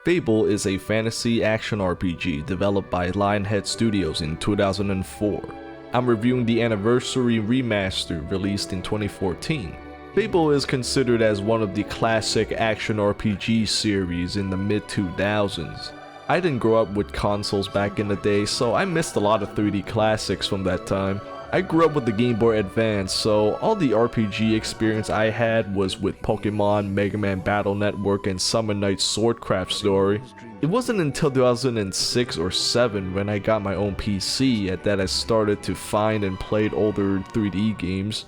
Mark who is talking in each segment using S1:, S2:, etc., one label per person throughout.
S1: Fable is a fantasy action RPG developed by Lionhead Studios in 2004. I'm reviewing the Anniversary remaster released in 2014. Fable is considered as one of the classic action RPG series in the mid-2000s. I didn't grow up with consoles back in the day, so I missed a lot of 3D classics from that time. I grew up with the Game Boy Advance, so all the RPG experience I had was with Pokemon, Mega Man Battle Network, and Summer Night Swordcraft Story. It wasn't until 2006 or 7 when I got my own PC that I started to find and played older 3D games.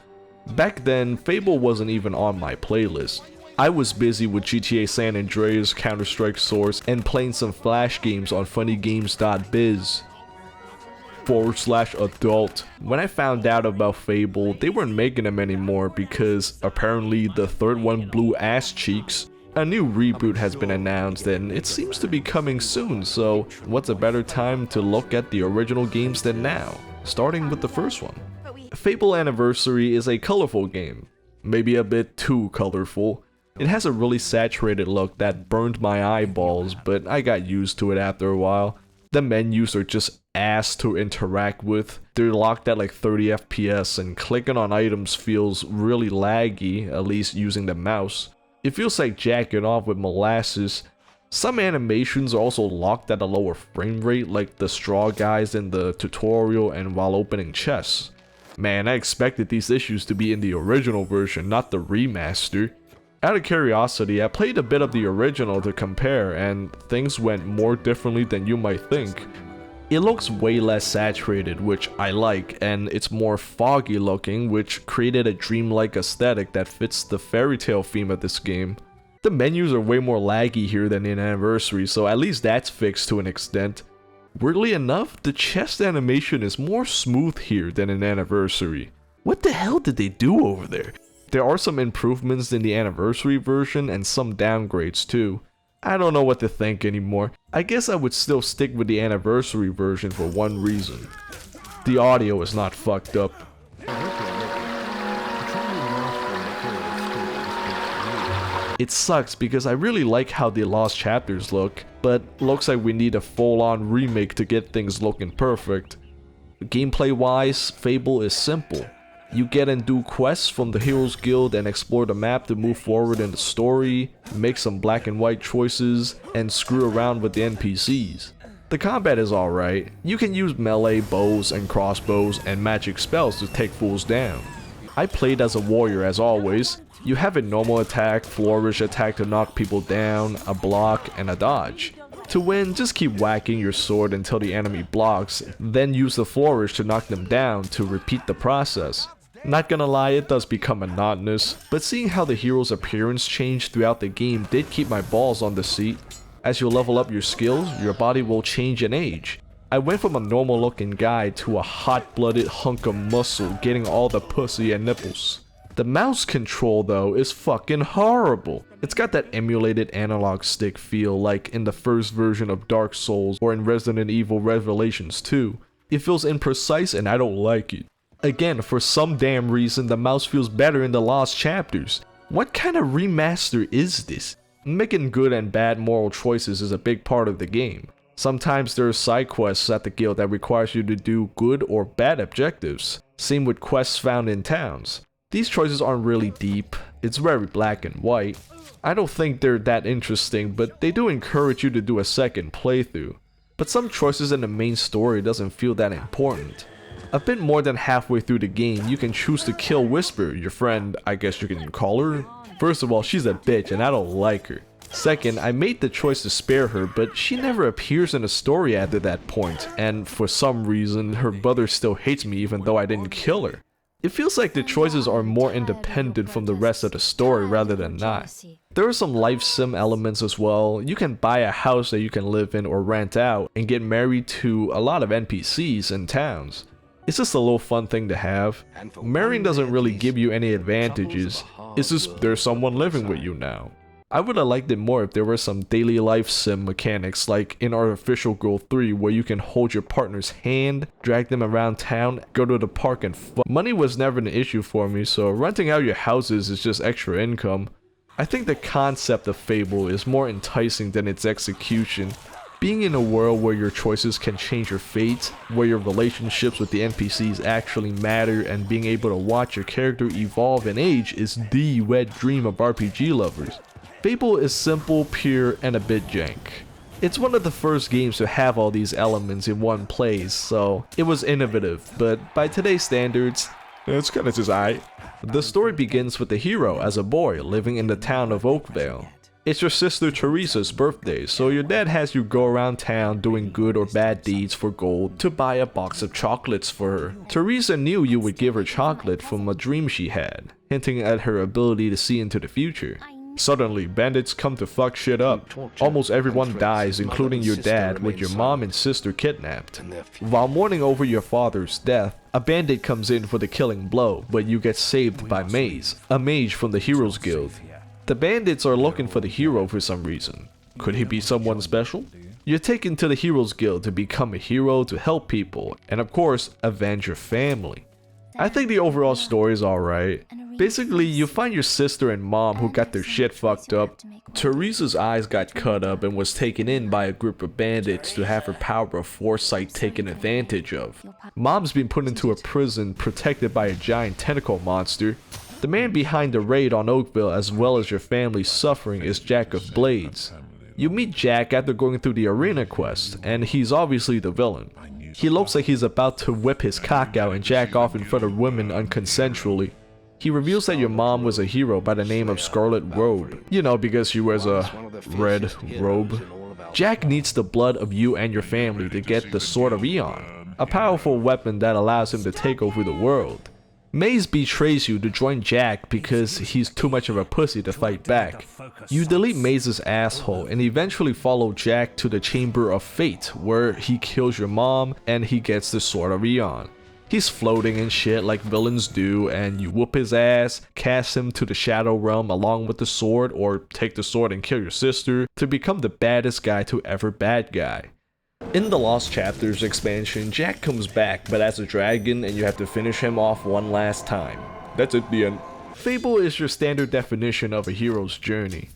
S1: Back then, Fable wasn't even on my playlist. I was busy with GTA San Andreas, Counter-Strike Source, and playing some Flash games on funnygames.biz/adult. When I found out about Fable, they weren't making them anymore because apparently the third one blew ass cheeks. A new reboot has been announced and it seems to be coming soon, so what's a better time to look at the original games than now, starting with the first one. Fable Anniversary is a colorful game, maybe a bit too colorful. It has a really saturated look that burned my eyeballs, but I got used to it after a while. The menus are just ass to interact with. They're locked at like 30 FPS and clicking on items feels really laggy, at least using the mouse. It feels like jacking off with molasses. Some animations are also locked at a lower frame rate, like the straw guys in the tutorial and while opening chests. Man, I expected these issues to be in the original version, not the remaster. Out of curiosity, I played a bit of the original to compare, and things went more differently than you might think. It looks way less saturated, which I like, and it's more foggy looking, which created a dreamlike aesthetic that fits the fairy tale theme of this game. The menus are way more laggy here than in Anniversary, so at least that's fixed to an extent. Weirdly enough, the chest animation is more smooth here than in Anniversary. What the hell did they do over there? There are some improvements in the Anniversary version and some downgrades too. I don't know what to think anymore. I guess I would still stick with the Anniversary version for one reason. The audio is not fucked up. It sucks because I really like how the lost chapters look, but looks like we need a full-on remake to get things looking perfect. Gameplay wise, Fable is simple. You get and do quests from the Heroes Guild and explore the map to move forward in the story, make some black and white choices, and screw around with the NPCs. The combat is alright. You can use melee, bows and crossbows, and magic spells to take fools down. I played as a warrior as always. You have a normal attack, flourish attack to knock people down, a block, and a dodge. To win, just keep whacking your sword until the enemy blocks, then use the flourish to knock them down to repeat the process. Not gonna lie, it does become monotonous, but seeing how the hero's appearance changed throughout the game did keep my balls on the seat. As you level up your skills, your body will change and age. I went from a normal looking guy to a hot-blooded hunk of muscle getting all the pussy and nipples. The mouse control though is fucking horrible. It's got that emulated analog stick feel like in the first version of Dark Souls or in Resident Evil Revelations 2. It feels imprecise and I don't like it. Again, for some damn reason the mouse feels better in the lost chapters. What kind of remaster is this? Making good and bad moral choices is a big part of the game. Sometimes there are side quests at the guild that requires you to do good or bad objectives. Same with quests found in towns. These choices aren't really deep, it's very black and white. I don't think they're that interesting, but they do encourage you to do a second playthrough. But some choices in the main story doesn't feel that important. A bit more than halfway through the game, you can choose to kill Whisper, your friend, I guess you can call her. First of all, she's a bitch and I don't like her. Second, I made the choice to spare her, but she never appears in the story after that point, and for some reason, her brother still hates me even though I didn't kill her. It feels like the choices are more independent from the rest of the story rather than not. There are some life sim elements as well. You can buy a house that you can live in or rent out and get married to a lot of NPCs in towns. It's just a little fun thing to have. Marrying doesn't really give you any advantages, it's just there's someone living with you now. I would have liked it more if there were some daily life sim mechanics like in Artificial Girl 3 where you can hold your partner's hand, drag them around town, go to the park and fuck. Money was never an issue for me, so renting out your houses is just extra income. I think the concept of Fable is more enticing than its execution. Being in a world where your choices can change your fate, where your relationships with the NPCs actually matter, and being able to watch your character evolve and age is the wet dream of RPG lovers. Fable is simple, pure, and a bit jank. It's one of the first games to have all these elements in one place, so it was innovative, but by today's standards, it's kinda just aight. The story begins with the hero as a boy living in the town of Oakvale. It's your sister Teresa's birthday, so your dad has you go around town doing good or bad deeds for gold to buy a box of chocolates for her. Teresa knew you would give her chocolate from a dream she had, hinting at her ability to see into the future. Suddenly, bandits come to fuck shit up. Almost everyone dies, including your dad, with your mom and sister kidnapped. While mourning over your father's death, a bandit comes in for the killing blow, but you get saved by Maze, a mage from the Heroes Guild. The bandits are looking for the hero for some reason. Could he be someone special? You're taken to the Heroes Guild to become a hero to help people, and of course, avenge your family. I think the overall story is alright. Basically, you find your sister and mom who got their shit fucked up. Teresa's eyes got cut up and was taken in by a group of bandits to have her power of foresight taken advantage of. Mom's been put into a prison protected by a giant tentacle monster. The man behind the raid on Oakville, as well as your family's suffering, is Jack of Blades. You meet Jack after going through the arena quest, and he's obviously the villain. He looks like he's about to whip his cock out and jack off in front of women unconsensually. He reveals that your mom was a hero by the name of Scarlet Robe. You know, because she wears a red robe. Jack needs the blood of you and your family to get the Sword of Eon, a powerful weapon that allows him to take over the world. Maze betrays you to join Jack because he's too much of a pussy to fight back. You delete Maze's asshole and eventually follow Jack to the Chamber of Fate, where he kills your mom and he gets the Sword of Eon. He's floating and shit like villains do, and you whoop his ass, cast him to the Shadow Realm along with the sword, or take the sword and kill your sister to become the baddest guy to ever bad guy. In the Lost Chapters expansion, Jack comes back but as a dragon and you have to finish him off one last time. That's it, the end. Fable is your standard definition of a hero's journey.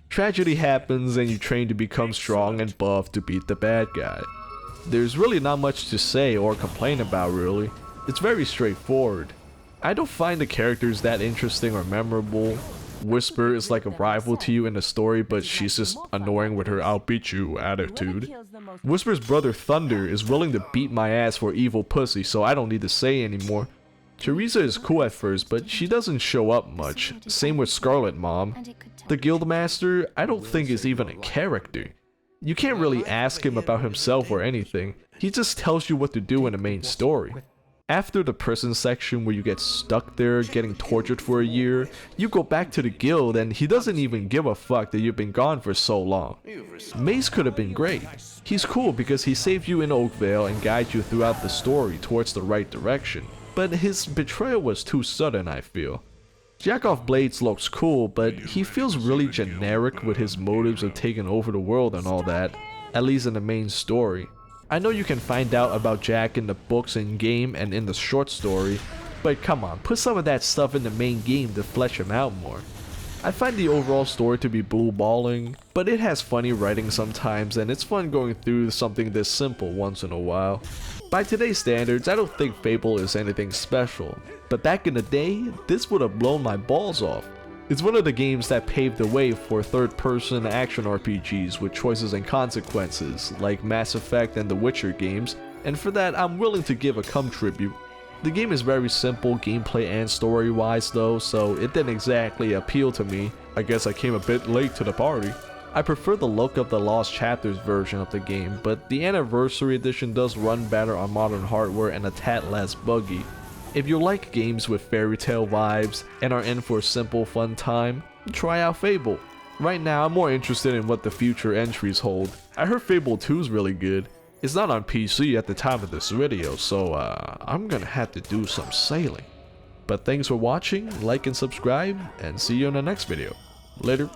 S1: Tragedy happens and you train to become strong and buff to beat the bad guy. There's really not much to say or complain about really. It's very straightforward. I don't find the characters that interesting or memorable. Whisper is like a rival to you in the story, but she's just annoying with her "I'll beat you" attitude. Whisper's brother Thunder is willing to beat my ass for evil pussy, so I don't need to say anymore. Teresa is cool at first, but she doesn't show up much. Same with Scarlet Mom. The Guildmaster, I don't think is even a character. You can't really ask him about himself or anything. He just tells you what to do in the main story. After the prison section where you get stuck there getting tortured for a year, you go back to the guild and he doesn't even give a fuck that you've been gone for so long. Maze could have been great. He's cool because he saved you in Oakvale and guides you throughout the story towards the right direction. But his betrayal was too sudden, I feel. Jack of Blades looks cool, but he feels really generic with his motives of taking over the world and all that, at least in the main story. I know you can find out about Jack in the books and game and in the short story, but come on, put some of that stuff in the main game to flesh him out more. I find the overall story to be blue-balling, but it has funny writing sometimes and it's fun going through something this simple once in a while. By today's standards, I don't think Fable is anything special, but back in the day, this would have blown my balls off. It's one of the games that paved the way for third-person action RPGs with choices and consequences, like Mass Effect and The Witcher games, and for that I'm willing to give a tribute. The game is very simple gameplay and story-wise though, so it didn't exactly appeal to me. I guess I came a bit late to the party. I prefer the look of the Lost Chapters version of the game, but the Anniversary Edition does run better on modern hardware and a tad less buggy. If you like games with fairy tale vibes and are in for a simple fun time, try out Fable. Right now I'm more interested in what the future entries hold. I heard Fable 2 is really good. It's not on PC at the time of this video, so I'm gonna have to do some sailing. But thanks for watching, like and subscribe, and see you in the next video. Later.